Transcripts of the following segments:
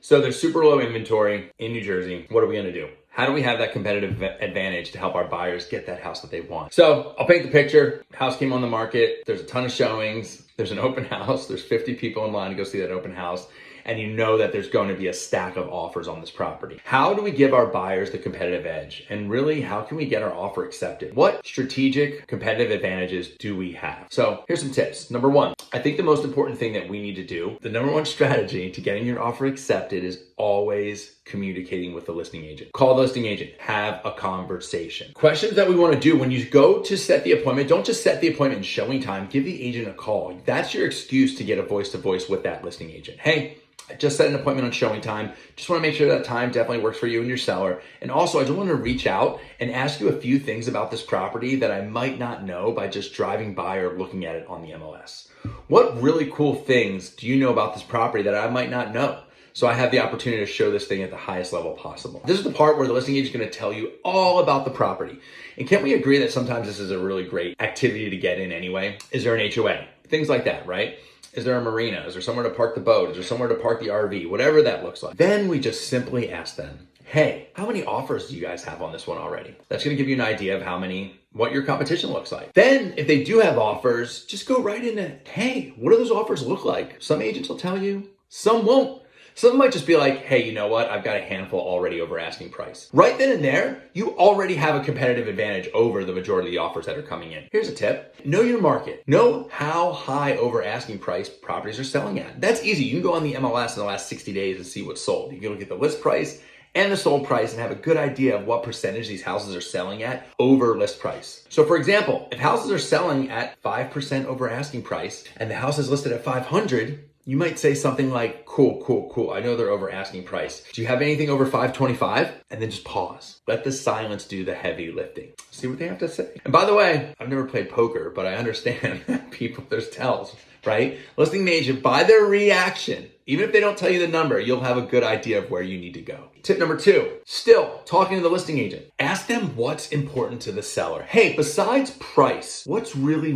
So there's super low inventory in New Jersey. What are we gonna do? How do we have that competitive advantage to help our buyers get that house that they want? So I'll paint the picture. House came on the market. There's a ton of showings. There's an open house. There's 50 people in line to go see that open house. And you know that there's going to be a stack of offers on this property. How do we give our buyers the competitive edge? And really, how can we get our offer accepted? What strategic competitive advantages do we have? So here's some tips. Number one, I think the most important thing that we need to do, the number one strategy to getting your offer accepted is always communicating with the listing agent. Call the listing agent, have a conversation. Questions that we want to do when you go to set the appointment, don't just set the appointment in showing time, give the agent a call. That's your excuse to get a voice-to-voice with that listing agent. Hey, I just set an appointment on showing time. Just want to make sure that time definitely works for you and your seller. And also, I just want to reach out and ask you a few things about this property that I might not know by just driving by or looking at it on the MLS. What really cool things do you know about this property that I might not know? So I have the opportunity to show this thing at the highest level possible. This is the part where the listing agent is going to tell you all about the property. And can't we agree that sometimes this is a really great activity to get in anyway? Is there an HOA? Things like that, right? Is there a marina? Is there somewhere to park the boat? Is there somewhere to park the RV? Whatever that looks like. Then we just simply ask them, hey, how many offers do you guys have on this one already? That's gonna give you an idea of what your competition looks like. Then if they do have offers, just go right into, hey, what do those offers look like? Some agents will tell you, some won't. Some might just be like, hey, you know what? I've got a handful already over asking price. Right then and there, you already have a competitive advantage over the majority of the offers that are coming in. Here's a tip. Know your market. Know how high over asking price properties are selling at. That's easy. You can go on the MLS in the last 60 days and see what's sold. You can look at the list price and the sold price and have a good idea of what percentage these houses are selling at over list price. So for example, if houses are selling at 5% over asking price and the house is listed at 500, you might say something like, cool. I know they're over asking price. Do you have anything over 525? And then just pause. Let the silence do the heavy lifting. See what they have to say. And by the way, I've never played poker, but I understand that there's tells, right? Listing agent, by their reaction, even if they don't tell you the number, you'll have a good idea of where you need to go. Tip number two, still talking to the listing agent. Ask them what's important to the seller. Hey, besides price, what's really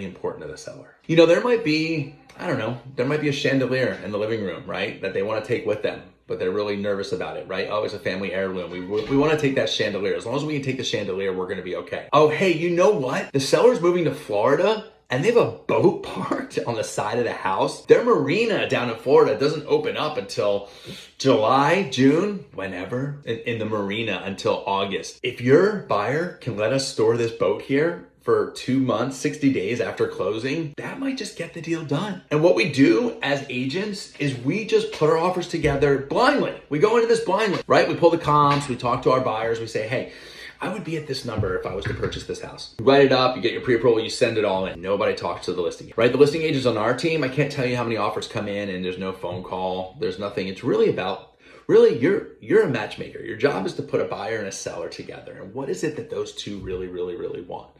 important to the seller? You know, there might be a chandelier in the living room, right? That they want to take with them, but they're really nervous about it, right? Oh, it's a family heirloom. We want to take that chandelier. As long as we can take the chandelier, we're going to be okay. Oh, hey, you know what? The seller's moving to Florida and they have a boat parked on the side of the house. Their marina down in Florida doesn't open up until July, June, whenever, in the marina until August. If your buyer can let us store this boat here for 2 months, 60 days after closing, that might just get the deal done. And what we do as agents is we just put our offers together blindly. We go into this blindly, right? We pull the comps, we talk to our buyers, we say, hey, I would be at this number if I was to purchase this house. You write it up, you get your pre-approval, you send it all in. Nobody talks to the listing agent, right? The listing agents on our team, I can't tell you how many offers come in and there's no phone call, there's nothing. It's really about you're a matchmaker. Your job is to put a buyer and a seller together. And what is it that those two really want?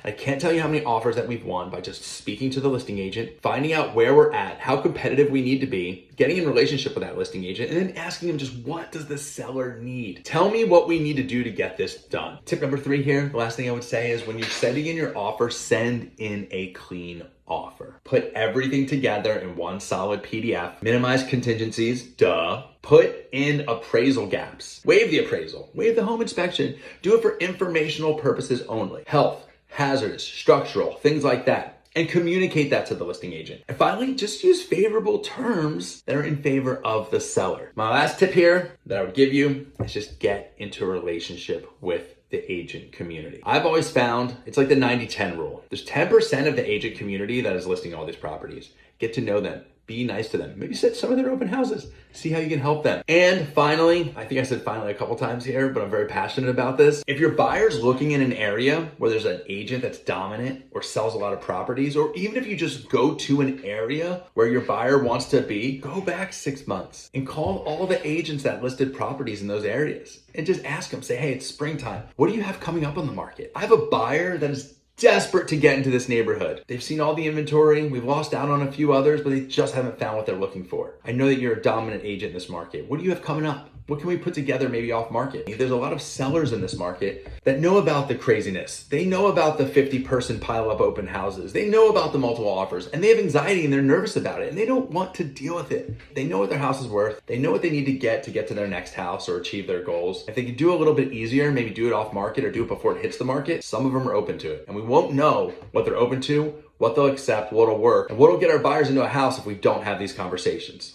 I can't tell you how many offers that we've won by just speaking to the listing agent, finding out where we're at, how competitive we need to be, getting in relationship with that listing agent, and then asking them just what does the seller need? Tell me what we need to do to get this done. Tip number 3 here, the last thing I would say is when you're sending in your offer, send in a clean offer. Put everything together in one solid PDF. Minimize contingencies, duh. Put in appraisal gaps. Waive the appraisal. Waive the home inspection. Do it for informational purposes only. Health, hazardous, structural, things like that. And communicate that to the listing agent. And finally, just use favorable terms that are in favor of the seller. My last tip here that I would give you is just get into a relationship with the agent community. I've always found it's like the 90-10 rule. There's 10% of the agent community that is listing all these properties. Get to know them. Be nice to them. Maybe set some of their open houses. See how you can help them. And finally, I think I said finally a couple times here, but I'm very passionate about this. If your buyer's looking in an area where there's an agent that's dominant or sells a lot of properties, or even if you just go to an area where your buyer wants to be, go back 6 months and call all the agents that listed properties in those areas and just ask them, say, hey, it's springtime. What do you have coming up on the market? I have a buyer that is desperate to get into this neighborhood. They've seen all the inventory. We've lost out on a few others, but they just haven't found what they're looking for. I know that you're a dominant agent in this market. What do you have coming up? What can we put together maybe off market? There's a lot of sellers in this market that know about the craziness. They know about the 50-person pile up open houses. They know about the multiple offers, and they have anxiety and they're nervous about it and they don't want to deal with it. They know what their house is worth. They know what they need to get to their next house or achieve their goals. If they can do a little bit easier, maybe do it off market or do it before it hits the market, some of them are open to it. And we won't know what they're open to, what they'll accept, what'll work, and what'll get our buyers into a house if we don't have these conversations.